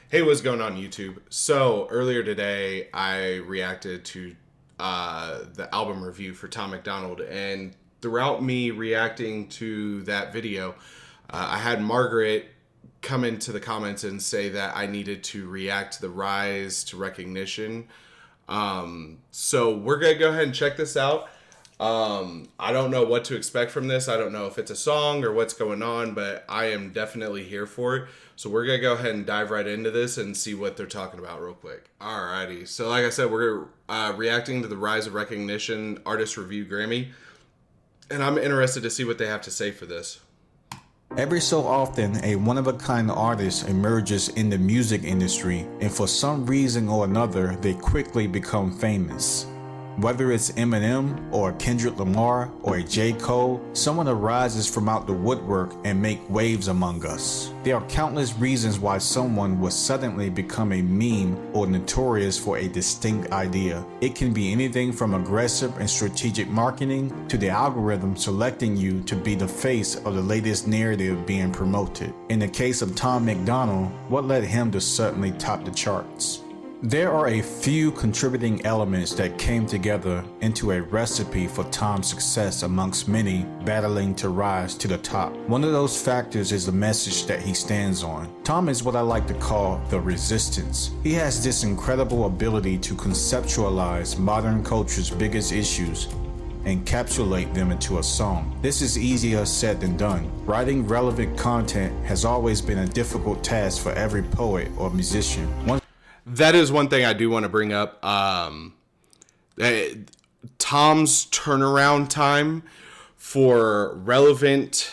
Hey, what's going on YouTube? So earlier today, I reacted to the album review for Tom MacDonald, and throughout me reacting to that video, I had Margaret come into the comments and say that I needed to react to the rise to recognition. So we're gonna go ahead and check this out. I don't know what to expect from this. I don't know if it's a song or what's going on, but I am definitely here for it. So we're going to go ahead and dive right into this and see what they're talking about real quick. Alrighty. So like I said, we're reacting to the Rise of Recognition Artist Review Grammy. And I'm interested to see what they have to say for this. Every so often, a one-of-a-kind artist emerges in the music industry, and for some reason or another, they quickly become famous. Whether it's Eminem or Kendrick Lamar or a J. Cole, someone arises from out the woodwork and make waves among us. There are countless reasons why someone will suddenly become a meme or notorious for a distinct idea. It can be anything from aggressive and strategic marketing to the algorithm selecting you to be the face of the latest narrative being promoted. In the case of Tom MacDonald, what led him to suddenly top the charts? There are a few contributing elements that came together into a recipe for Tom's success amongst many battling to rise to the top. One of those factors is the message that he stands on. Tom is what I like to call the resistance. He has this incredible ability to conceptualize modern culture's biggest issues and encapsulate them into a song. This is easier said than done. Writing relevant content has always been a difficult task for every poet or musician. That is one thing I do want to bring up. Tom's turnaround time for relevant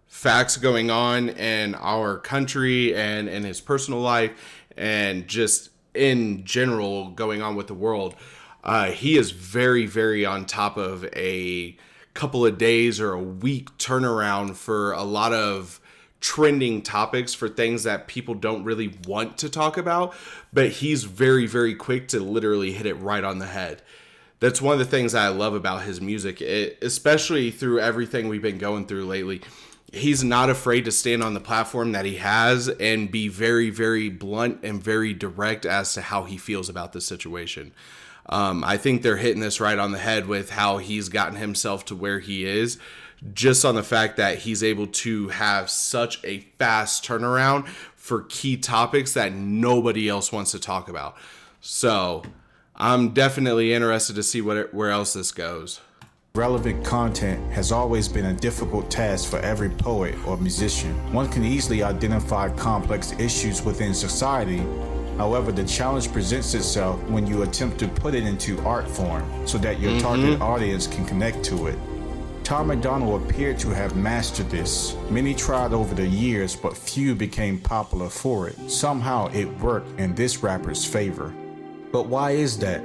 facts going on in our country and in his personal life and just in general going on with the world. He is very, very on top of a couple of days or a week turnaround for a lot of trending topics for things that people don't really want to talk about, but he's very, very quick to literally hit it right on the head. That's one of the things I love about his music, especially through everything we've been going through lately. He's not afraid to stand on the platform that he has and be very, very blunt and very direct as to how he feels about the situation. I think they're hitting this right on the head with how he's gotten himself to where he is, just on the fact that he's able to have such a fast turnaround for key topics that nobody else wants to talk about. So I'm definitely interested to see where else this goes. Relevant content has always been a difficult task for every poet or musician. One can easily identify complex issues within society. However, the challenge presents itself when you attempt to put it into art form so that your target audience can connect to it. Tom MacDonald appeared to have mastered this. Many tried over the years, but few became popular for it. Somehow it worked in this rapper's favor. But why is that?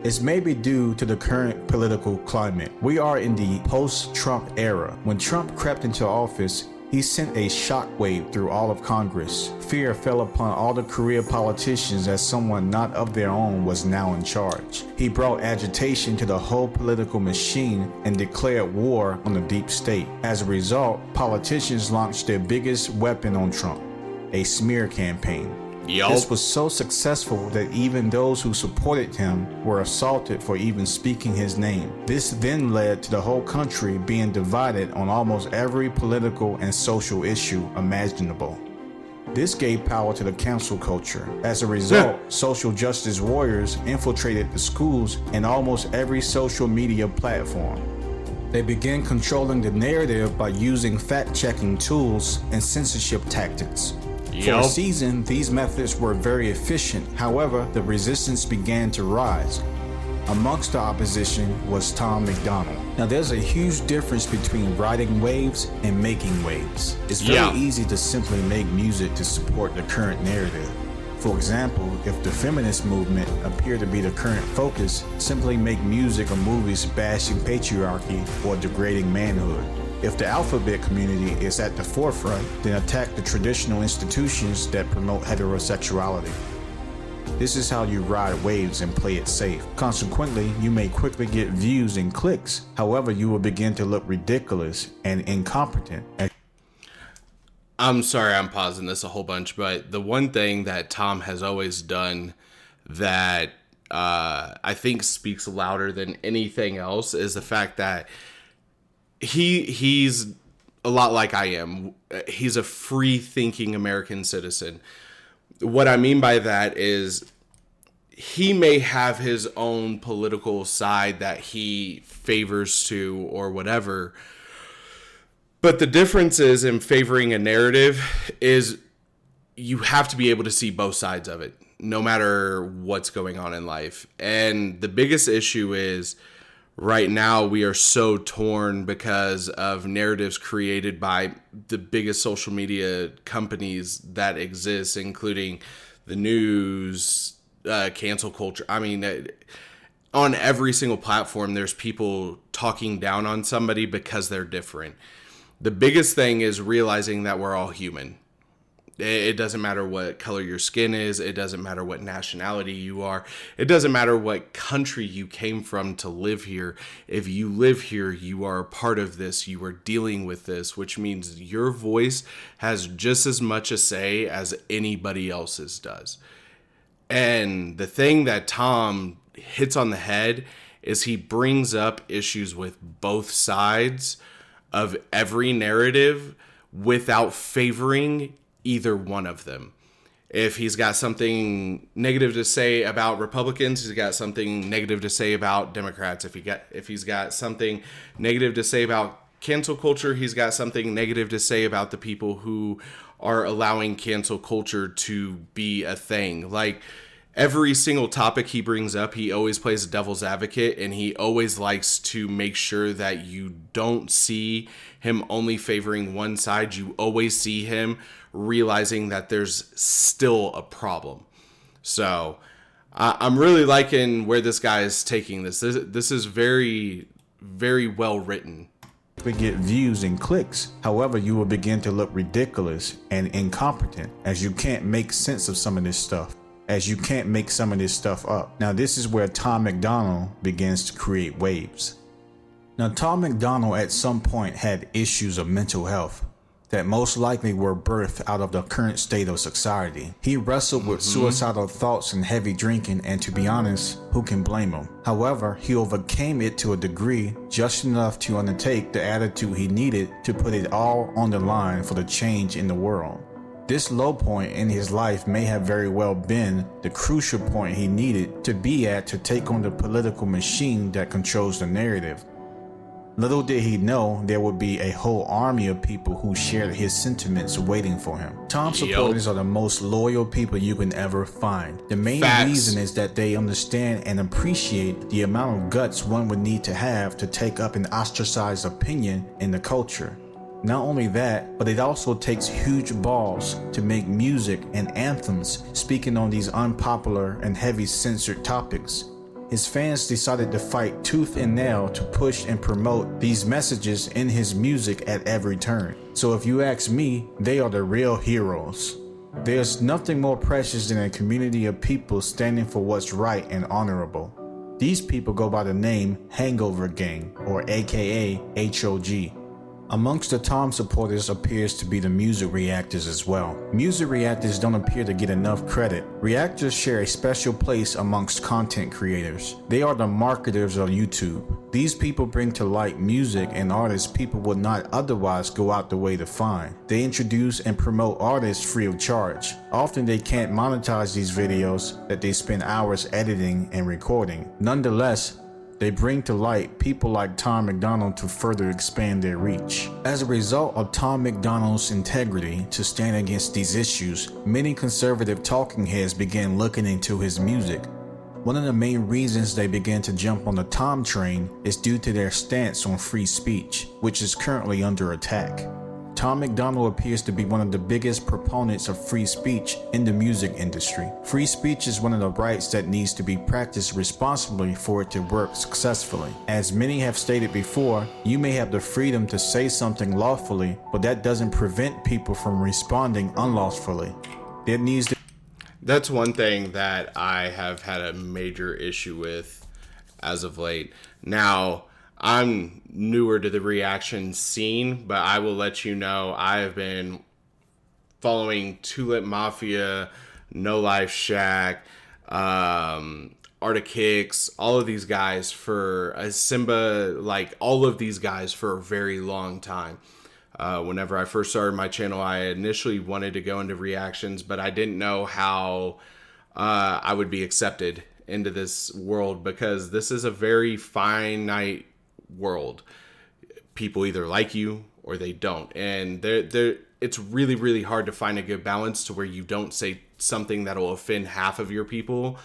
It's maybe due to the current political climate. We are in the post-Trump era. When Trump crept into office, he sent a shockwave through all of Congress. Fear fell upon all the career politicians as someone not of their own was now in charge. He brought agitation to the whole political machine and declared war on the deep state. As a result, politicians launched their biggest weapon on Trump, a smear campaign. This was so successful that even those who supported him were assaulted for even speaking his name. This then led to the whole country being divided on almost every political and social issue imaginable. This gave power to the cancel culture. As a result, social justice warriors infiltrated the schools and almost every social media platform. They began controlling the narrative by using fact-checking tools and censorship tactics. For a season, these methods were very efficient. However, the resistance began to rise. Amongst the opposition was Tom MacDonald. Now, there's a huge difference between riding waves and making waves. It's very easy to simply make music to support the current narrative. For example, if the feminist movement appeared to be the current focus, simply make music or movies bashing patriarchy or degrading manhood. If the alphabet community is at the forefront, then attack the traditional institutions that promote heterosexuality. This is how you ride waves and play it safe. Consequently, you may quickly get views and clicks. However, you will begin to look ridiculous and incompetent. I'm sorry I'm pausing this a whole bunch, but the one thing that Tom has always done that I think speaks louder than anything else is the fact that he's a lot like I am. He's a free thinking American citizen. What I mean by that is he may have his own political side that he favors to or whatever. But the difference is in favoring a narrative is you have to be able to see both sides of it, no matter what's going on in life. And the biggest issue is right now we are so torn because of narratives created by the biggest social media companies that exist, including the news, cancel culture. I mean, on every single platform, there's people talking down on somebody because they're different. The biggest thing is realizing that we're all human. It doesn't matter what color your skin is. It doesn't matter what nationality you are. It doesn't matter what country you came from to live here. If you live here, you are a part of this. You are dealing with this, which means your voice has just as much a say as anybody else's does. And the thing that Tom hits on the head is he brings up issues with both sides of every narrative without favoring either one of them. If he's got something negative to say about Republicans, he's got something negative to say about Democrats. If he's got something negative to say about cancel culture, he's got something negative to say about the people who are allowing cancel culture to be a thing. Like, every single topic he brings up, he always plays devil's advocate, and he always likes to make sure that you don't see him only favoring one side. You always see him realizing that there's still a problem. So I'm really liking where this guy is taking this. This is very, very well written. We get views and clicks. However, you will begin to look ridiculous and incompetent as you can't make sense of some of this stuff. As you can't make some of this stuff up. Now, this is where Tom MacDonald begins to create waves. Now, Tom MacDonald at some point had issues of mental health that most likely were birthed out of the current state of society. He wrestled with suicidal thoughts and heavy drinking, and to be honest, who can blame him? However, he overcame it to a degree just enough to undertake the attitude he needed to put it all on the line for the change in the world. This low point in his life may have very well been the crucial point he needed to be at to take on the political machine that controls the narrative. Little did he know there would be a whole army of people who shared his sentiments waiting for him. Tom supporters are the most loyal people you can ever find. The main reason is that they understand and appreciate the amount of guts one would need to have to take up an ostracized opinion in the culture. Not only that, but it also takes huge balls to make music and anthems speaking on these unpopular and heavy censored topics. His fans decided to fight tooth and nail to push and promote these messages in his music at every turn. So if you ask me, they are the real heroes. There's nothing more precious than a community of people standing for what's right and honorable. These people go by the name Hangover Gang, or aka HOG. Amongst the Tom supporters appears to be the music reactors as well. Music reactors don't appear to get enough credit. Reactors share a special place amongst content creators. They are the marketers of YouTube. These people bring to light music and artists people would not otherwise go out the way to find. They introduce and promote artists free of charge. Often they can't monetize these videos that they spend hours editing and recording. Nonetheless, they bring to light people like Tom MacDonald to further expand their reach. As a result of Tom MacDonald's integrity to stand against these issues, many conservative talking heads began looking into his music. One of the main reasons they began to jump on the Tom train is due to their stance on free speech, which is currently under attack. Tom MacDonald appears to be one of the biggest proponents of free speech in the music industry. Free speech is one of the rights that needs to be practiced responsibly for it to work successfully. As many have stated before, you may have the freedom to say something lawfully, but that doesn't prevent people from responding unlawfully. There needs to That's one thing that I have had a major issue with as of late. Now, I'm newer to the reaction scene, but I will let you know I have been following Tulip Mafia, No Life Shack, Arctic Hicks, all of these guys for Simba, like all of these guys for a very long time. Whenever I first started my channel, I initially wanted to go into reactions, but I didn't know how I would be accepted into this world, because this is a very finite world. People either like you or they don't, and it's really, really hard to find a good balance to where you don't say something that'll offend half of your people.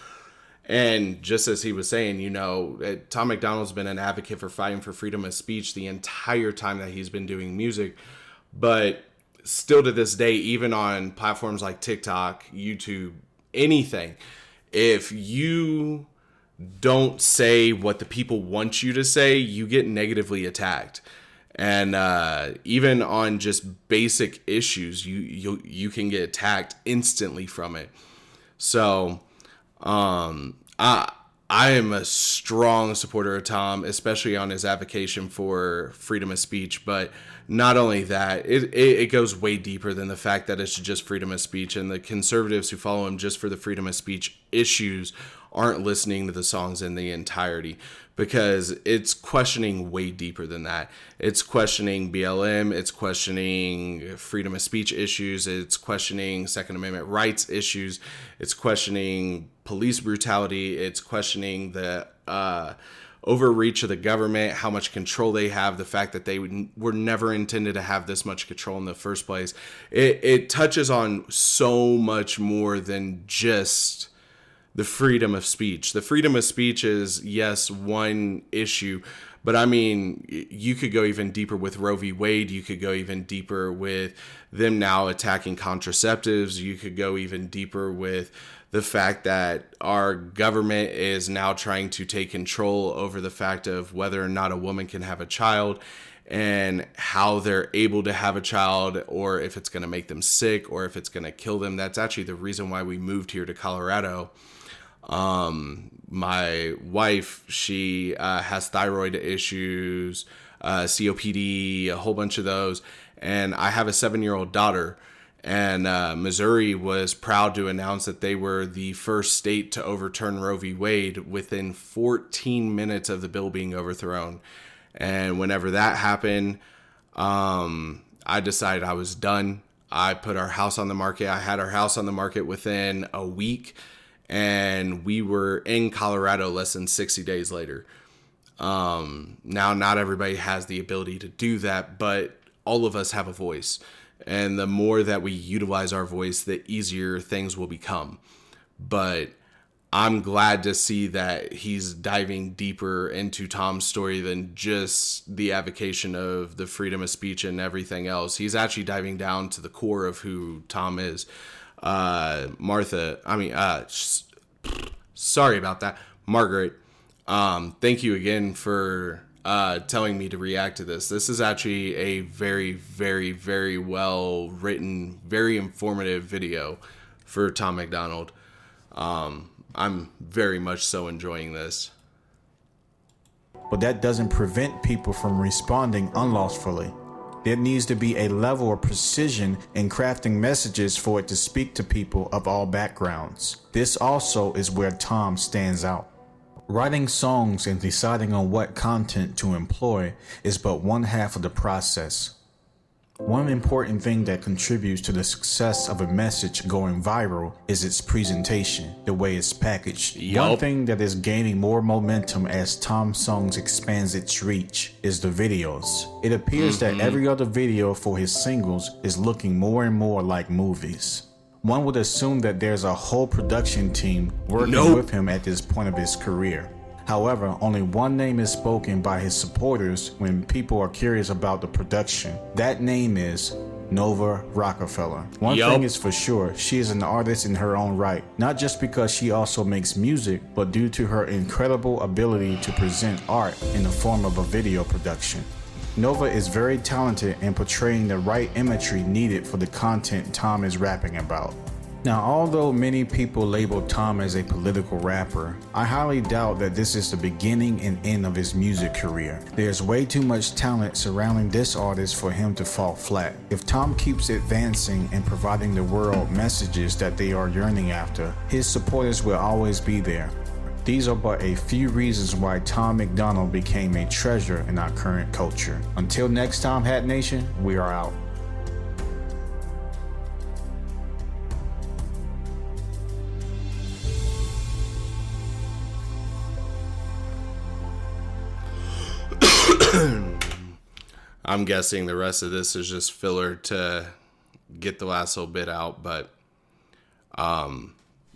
And just as he was saying, you know, Tom MacDonald's been an advocate for fighting for freedom of speech the entire time that he's been doing music. But still to this day, even on platforms like TikTok, YouTube, anything, if you don't say what the people want you to say, you get negatively attacked. And even on just basic issues, you can get attacked instantly from it. So I am a strong supporter of Tom, especially on his advocacy for freedom of speech. But not only that, it goes way deeper than the fact that it's just freedom of speech. And the conservatives who follow him just for the freedom of speech issues aren't listening to the songs in the entirety, because it's questioning way deeper than that. It's questioning BLM, it's questioning freedom of speech issues, it's questioning Second Amendment rights issues, it's questioning police brutality, it's questioning the overreach of the government, how much control they have, the fact that they were never intended to have this much control in the first place. It touches on so much more than just the freedom of speech. The freedom of speech is, yes, one issue, but I mean, you could go even deeper with Roe v. Wade. You could go even deeper with them now attacking contraceptives. You could go even deeper with the fact that our government is now trying to take control over the fact of whether or not a woman can have a child, and how they're able to have a child, or if it's going to make them sick, or if it's going to kill them. That's actually the reason why we moved here to Colorado. My wife, she has thyroid issues, COPD, a whole bunch of those, and I have a 7-year-old daughter. And Missouri was proud to announce that they were the first state to overturn Roe v. Wade within 14 minutes of the bill being overthrown. And whenever that happened, I decided I was done. I put our house on the market. I had our house on the market within a week, and we were in Colorado less than 60 days later. Now, not everybody has the ability to do that, but all of us have a voice. And the more that we utilize our voice, the easier things will become. But I'm glad to see that he's diving deeper into Tom's story than just the advocacy of the freedom of speech and everything else. He's actually diving down to the core of who Tom is. Margaret, thank you again for telling me to react to this. This is actually a very, very, very well written, very informative video for Tom MacDonald. I'm very much so enjoying this. But that doesn't prevent people from responding unlawfully. There needs to be a level of precision in crafting messages for it to speak to people of all backgrounds. This also is where Tom stands out. Writing songs and deciding on what content to employ is but one half of the process. One important thing that contributes to the success of a message going viral is its presentation, the way it's packaged. Yep. One thing that is gaining more momentum as Tom's songs expands its reach is the videos. It appears that every other video for his singles is looking more and more like movies. One would assume that there's a whole production team working with him at this point of his career. However, only one name is spoken by his supporters when people are curious about the production. That name is Nova Rockefeller. One thing is for sure, she is an artist in her own right, not just because she also makes music, but due to her incredible ability to present art in the form of a video production. Nova is very talented in portraying the right imagery needed for the content Tom is rapping about. Now, although many people label Tom as a political rapper, I highly doubt that this is the beginning and end of his music career. There's way too much talent surrounding this artist for him to fall flat. If Tom keeps advancing and providing the world messages that they are yearning after, his supporters will always be there. These are but a few reasons why Tom MacDonald became a treasure in our current culture. Until next time, Hat Nation, we are out. I'm guessing the rest of this is just filler to get the last little bit out, but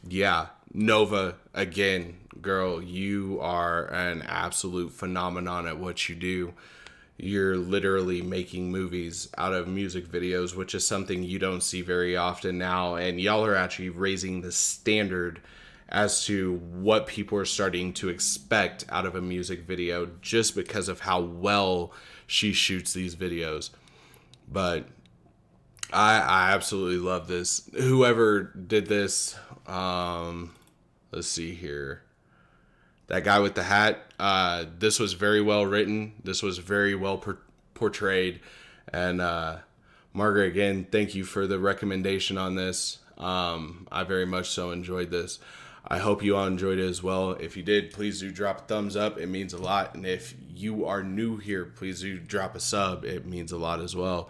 yeah, Nova, again, girl, you are an absolute phenomenon at what you do. You're literally making movies out of music videos, which is something you don't see very often now, and y'all are actually raising the standard as to what people are starting to expect out of a music video just because of how well she shoots these videos. But I absolutely love this. Whoever did this, let's see here. That guy with the hat, this was very well written. This was very well portrayed. And Margaret, again, thank you for the recommendation on this. I very much so enjoyed this. I hope you all enjoyed it as well. If you did, please do drop a thumbs up. It means a lot. And if you are new here, please do drop a sub. It means a lot as well.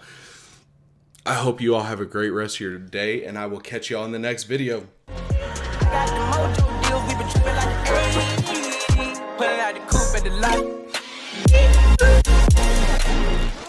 I hope you all have a great rest of your day, and I will catch you all in the next video. Got the mojo deals, we been tripping like the 80s. Pulling out the coupe at the lot.